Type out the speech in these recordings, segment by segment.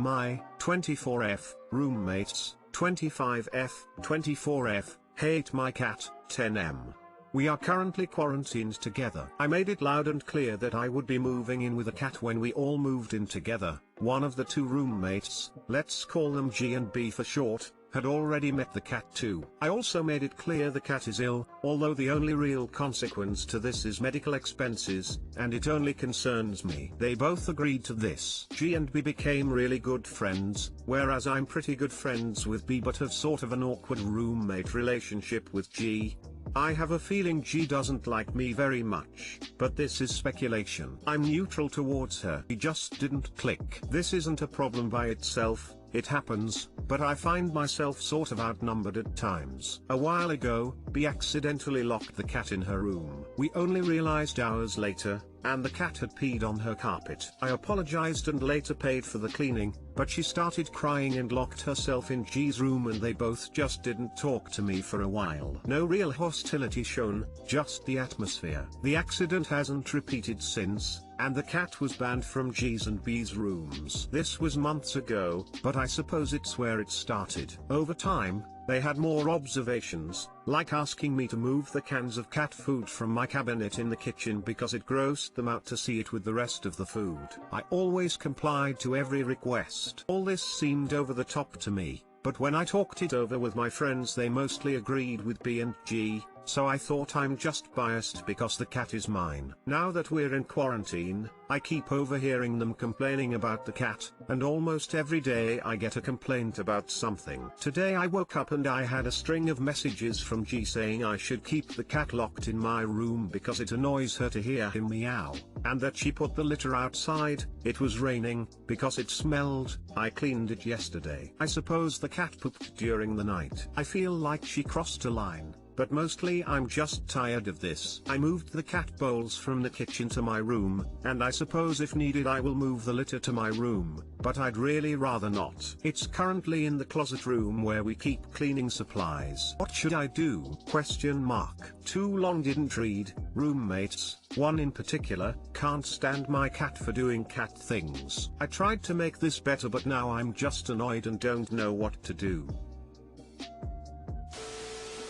My 24F roommates, 25F, 24F, hate my cat, 10M. We are currently quarantined together. I made it loud and clear that I would be moving in with a cat when we all moved in together. One of the two roommates, let's call them G and B for short, had already met the cat too. I also made it clear the cat is ill, although the only real consequence to this is medical expenses, and it only concerns me. They both agreed to this. G and B became really good friends, whereas I'm pretty good friends with B but have sort of an awkward roommate relationship with G. I have a feeling G doesn't like me very much, but this is speculation. I'm neutral towards her. We just didn't click. This isn't a problem by itself, it happens, but I find myself sort of outnumbered at times. A while ago, B accidentally locked the cat in her room. We only realized hours later, and the cat had peed on her carpet. I apologized and later paid for the cleaning, but she started crying and locked herself in G's room and they both just didn't talk to me for a while. No real hostility shown, just the atmosphere. The accident hasn't repeated since, and the cat was banned from G's and B's rooms. This was months ago, but I suppose it's where it started. Over time, they had more observations, like asking me to move the cans of cat food from my cabinet in the kitchen because it grossed them out to see it with the rest of the food. I always complied to every request. All this seemed over the top to me, but when I talked it over with my friends they mostly agreed with B and G, so I thought I'm just biased because the cat is mine. Now that we're in quarantine, I keep overhearing them complaining about the cat, and almost every day I get a complaint about something. Today I woke up and I had a string of messages from G saying I should keep the cat locked in my room because it annoys her to hear him meow, and that she put the litter outside. It was raining, because it smelled. I cleaned it yesterday. I suppose the cat pooped during the night. I feel like she crossed a line, but mostly I'm just tired of this. I moved the cat bowls from the kitchen to my room, and I suppose if needed I will move the litter to my room, but I'd really rather not. It's currently in the closet room where we keep cleaning supplies. What should I do? Question mark. Too long didn't read. Roommates, one in particular, can't stand my cat for doing cat things. I tried to make this better but now I'm just annoyed and don't know what to do.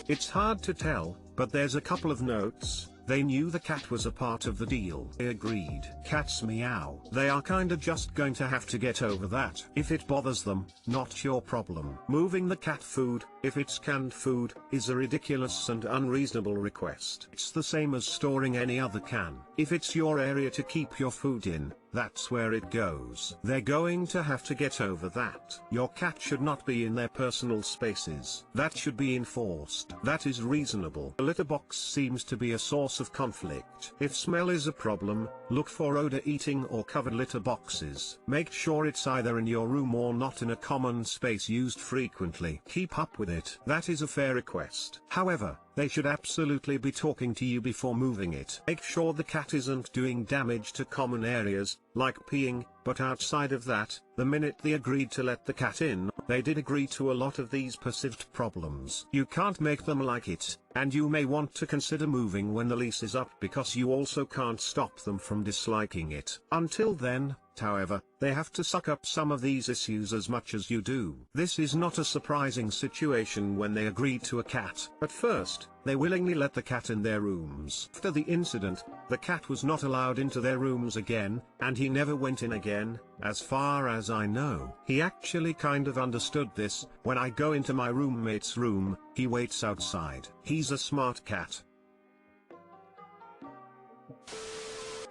It's hard to tell, but there's a couple of notes. They knew the cat was a part of the deal. They agreed. Cats meow. They are kinda just going to have to get over that. If it bothers them, not your problem. Moving the cat food, if it's canned food, is a ridiculous and unreasonable request. It's the same as storing any other can. If it's your area to keep your food in, that's where it goes. They're going to have to get over that. Your cat should not be in their personal spaces. That should be enforced. That is reasonable. A litter box seems to be a source of conflict. If smell is a problem, look for odor eating or covered litter boxes. Make sure it's either in your room or not in a common space used frequently. Keep up with it. That is a fair request. However, they should absolutely be talking to you before moving it. Make sure the cat isn't doing damage to common areas, like peeing, but outside of that, the minute they agreed to let the cat in, they did agree to a lot of these perceived problems. You can't make them like it, and you may want to consider moving when the lease is up because you also can't stop them from disliking it. Until then, however, they have to suck up some of these issues as much as you do. This is not a surprising situation when they agreed to a cat. At first, they willingly let the cat in their rooms. After the incident, the cat was not allowed into their rooms again, and he never went in again, as far as I know. He actually kind of understood this. When I go into my roommate's room, he waits outside. He's a smart cat.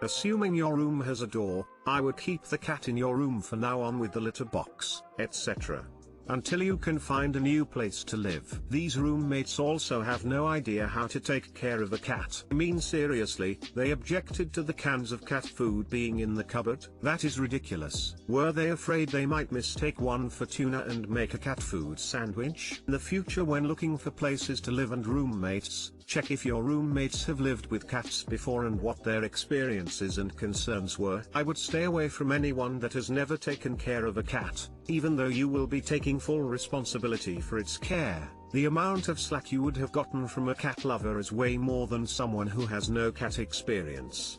Assuming your room has a door, I would keep the cat in your room for now on with the litter box, etc. until you can find a new place to live. These roommates also have no idea how to take care of a cat. I mean seriously, they objected to the cans of cat food being in the cupboard? That is ridiculous. Were they afraid they might mistake one for tuna and make a cat food sandwich? In the future when looking for places to live and roommates, check if your roommates have lived with cats before and what their experiences and concerns were. I would stay away from anyone that has never taken care of a cat, even though you will be taking full responsibility for its care. The amount of slack you would have gotten from a cat lover is way more than someone who has no cat experience.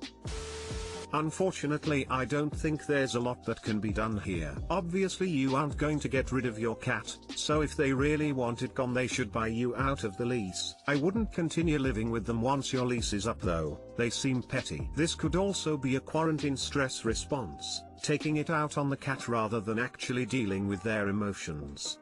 Unfortunately, I don't think there's a lot that can be done here. Obviously you aren't going to get rid of your cat, so if they really want it gone they should buy you out of the lease. I wouldn't continue living with them once your lease is up though, they seem petty. This could also be a quarantine stress response, taking it out on the cat rather than actually dealing with their emotions.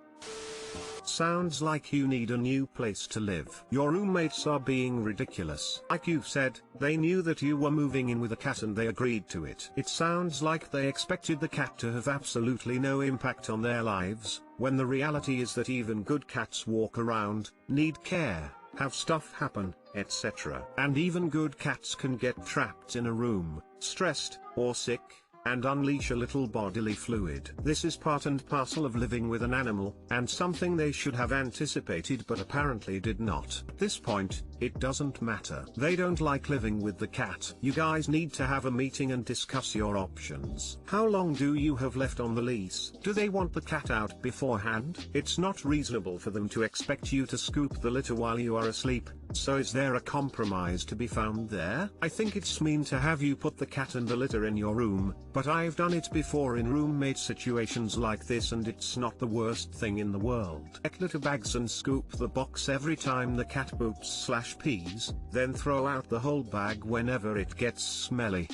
Sounds like you need a new place to live. Your roommates are being ridiculous. Like you said, they knew that you were moving in with a cat and they agreed to it. It sounds like they expected the cat to have absolutely no impact on their lives, when the reality is that even good cats walk around, need care, have stuff happen, etc. And even good cats can get trapped in a room, stressed, or sick, and unleash a little bodily fluid. This is part and parcel of living with an animal, and something they should have anticipated but apparently did not. At this point, it doesn't matter. They don't like living with the cat. You guys need to have a meeting and discuss your options. How long do you have left on the lease? Do they want the cat out beforehand? It's not reasonable for them to expect you to scoop the litter while you are asleep, so is there a compromise to be found there? I think it's mean to have you put the cat and the litter in your room, but I've done it before in roommate situations like this and it's not the worst thing in the world. Get litter bags and scoop the box every time the cat poops/pees, then throw out the whole bag whenever it gets smelly.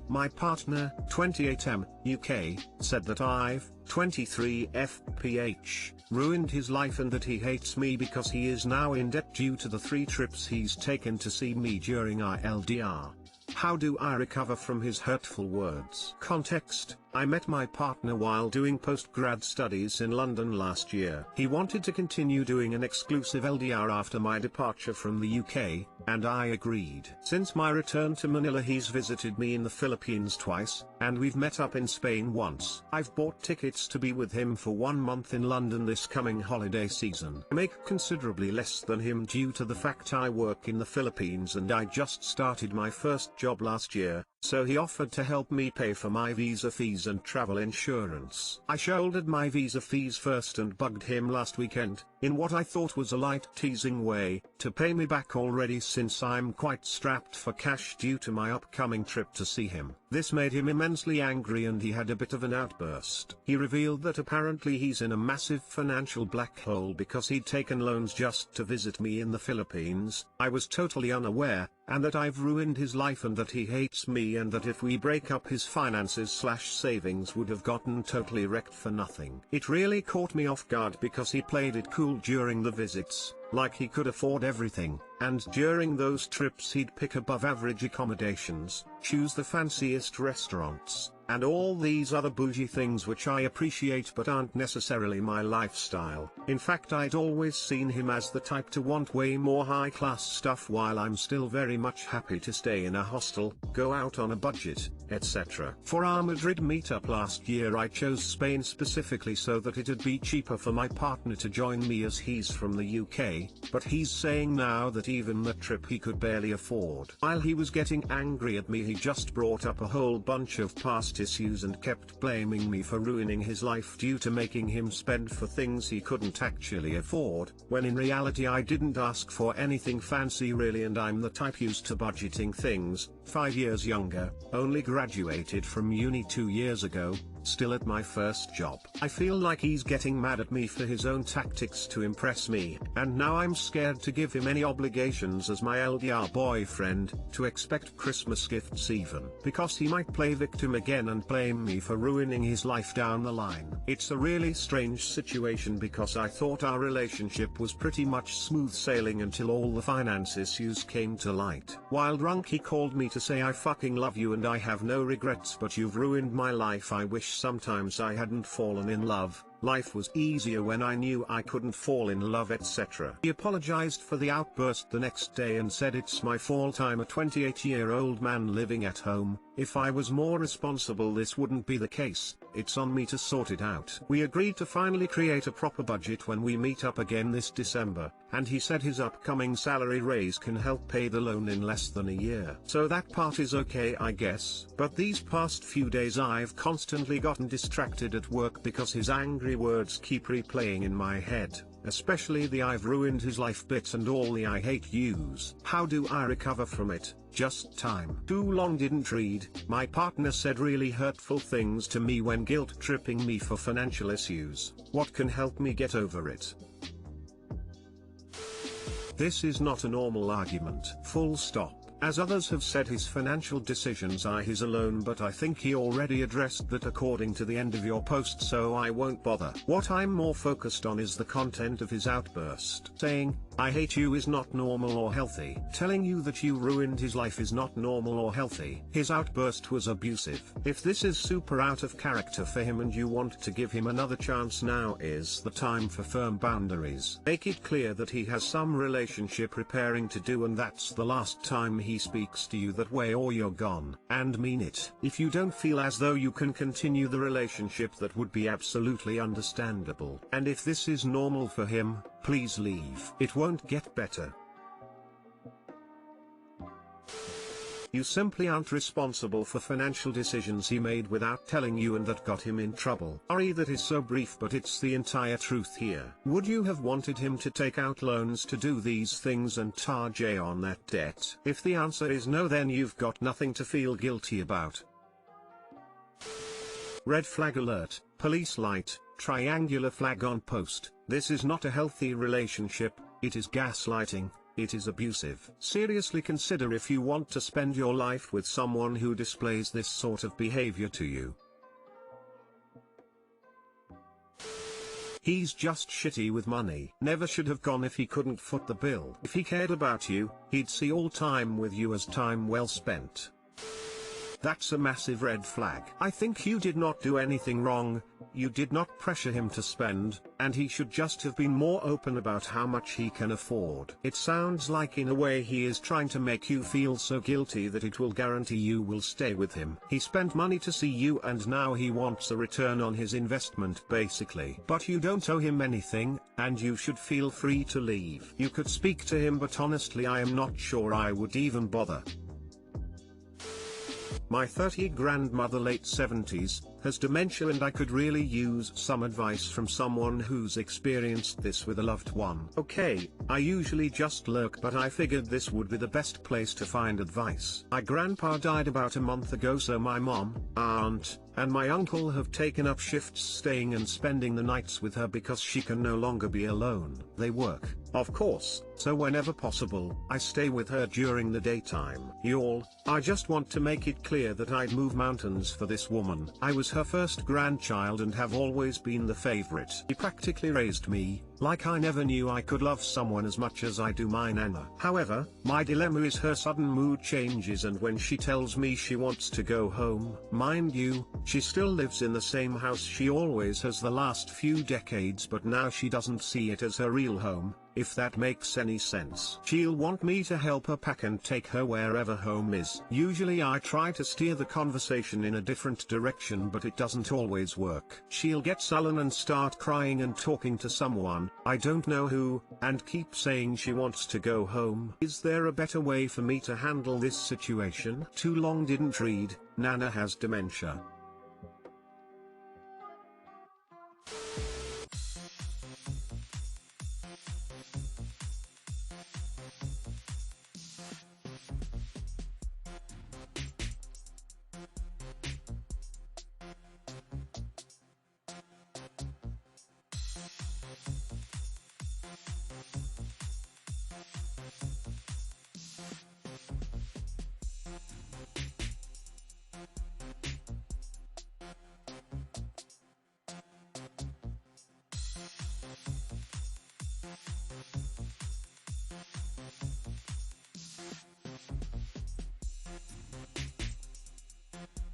My partner, 28M, UK, said that I've, 23 FPH, ruined his life and that he hates me because he is now in debt due to the 3 trips he's taken to see me during our LDR. How do I recover from his hurtful words? Context: I met my partner while doing postgrad studies in London last year. He wanted to continue doing an exclusive LDR after my departure from the UK, and I agreed. Since my return to Manila he's visited me in the Philippines twice, and we've met up in Spain once. I've bought tickets to be with him for 1 month in London this coming holiday season. I make considerably less than him due to the fact I work in the Philippines and I just started my first job last year, so he offered to help me pay for my visa fees and travel insurance. I shouldered my visa fees first and bugged him last weekend, in what I thought was a light teasing way, to pay me back already since I'm quite strapped for cash due to my upcoming trip to see him. This made him immensely angry and he had a bit of an outburst. He revealed that apparently he's in a massive financial black hole because he'd taken loans just to visit me in the Philippines. I was totally unaware, and that I've ruined his life and that he hates me and that if we break up his finances/savings would have gotten totally wrecked for nothing. It really caught me off guard because he played it cool during the visits, like he could afford everything, and during those trips he'd pick above average accommodations, choose the fanciest restaurants, and all these other bougie things which I appreciate but aren't necessarily my lifestyle. In fact, I'd always seen him as the type to want way more high-class stuff while I'm still very much happy to stay in a hostel, go out on a budget, etc. For our Madrid meetup last year I chose Spain specifically so that it'd be cheaper for my partner to join me as he's from the UK, but he's saying now that even that trip he could barely afford. While he was getting angry at me he just brought up a whole bunch of past issues and kept blaming me for ruining his life due to making him spend for things he couldn't actually afford, when in reality I didn't ask for anything fancy really and I'm the type used to budgeting things, 5 years younger, only graduated from uni 2 years ago, still at my first job. I feel like he's getting mad at me for his own tactics to impress me, and now I'm scared to give him any obligations as my LDR boyfriend, to expect Christmas gifts even, because he might play victim again and blame me for ruining his life down the line. It's a really strange situation because I thought our relationship was pretty much smooth sailing until all the finance issues came to light. While drunk he called me to say I fucking love you and I have no regrets but you've ruined my life. I wish sometimes I hadn't fallen in love. Life was easier when I knew I couldn't fall in love, etc. He apologized for the outburst the next day and said it's my fault, I'm a 28-year-old man living at home, if I was more responsible this wouldn't be the case, it's on me to sort it out. We agreed to finally create a proper budget when we meet up again this December, and he said his upcoming salary raise can help pay the loan in less than a year. So that part is okay I guess, but these past few days I've constantly gotten distracted at work because his angry words keep replaying in my head. especially the "I've ruined his life" bit and all the "I hate yous." How do I recover from it? Just time. Too long didn't read. My partner said really hurtful things to me when guilt tripping me for financial issues. What can help me get over it? This is not a normal argument. Full stop. As others have said, his financial decisions are his alone, but I think he already addressed that according to the end of your post, so I won't bother. What I'm more focused on is the content of his outburst. Saying, "I hate you" is not normal or healthy. Telling you that you ruined his life is not normal or healthy. His outburst was abusive. If this is super out of character for him and you want to give him another chance, now is the time for firm boundaries. Make it clear that he has some relationship repairing to do, and that's the last time he speaks to you that way, or you're gone. And mean it. If you don't feel as though you can continue the relationship, that would be absolutely understandable. And if this is normal for him, please leave. It won't get better. You simply aren't responsible for financial decisions he made without telling you, and that got him in trouble. Sorry that is so brief, but it's the entire truth here. Would you have wanted him to take out loans to do these things and tar Jay on that debt? If the answer is no, then you've got nothing to feel guilty about. Red flag alert, police light, triangular flag on post. This is not a healthy relationship, it is gaslighting. It is abusive. Seriously consider if you want to spend your life with someone who displays this sort of behavior to you. He's just shitty with money. Never should have gone if he couldn't foot the bill. If he cared about you, he'd see all time with you as time well spent. That's a massive red flag. I think you did not do anything wrong, you did not pressure him to spend, and he should just have been more open about how much he can afford. It sounds like in a way he is trying to make you feel so guilty that it will guarantee you will stay with him. He spent money to see you and now he wants a return on his investment basically. But you don't owe him anything, and you should feel free to leave. You could speak to him, but honestly I am not sure I would even bother. My 30 grandmother, late 70s, has dementia, and I could really use some advice from someone who's experienced this with a loved one. Okay, I usually just lurk, but I figured this would be the best place to find advice. My grandpa died about a month ago, so my mom, aunt, and my uncle have taken up shifts staying and spending the nights with her because she can no longer be alone. They work, of course, so whenever possible, I stay with her during the daytime. Y'all, I just want to make it clear that I'd move mountains for this woman. I was her first grandchild and have always been the favorite. He practically raised me, like I never knew I could love someone as much as I do my nana. However, my dilemma is her sudden mood changes, and when she tells me she wants to go home, mind you, she still lives in the same house she always has the last few decades, but now she doesn't see it as her real home, if that makes any sense. She'll want me to help her pack and take her wherever home is. Usually I try to steer the conversation in a different direction, but it doesn't always work. She'll get sullen and start crying and talking to someone, I don't know who, and keep saying she wants to go home. Is there a better way for me to handle this situation? Too long didn't read. Nana has dementia.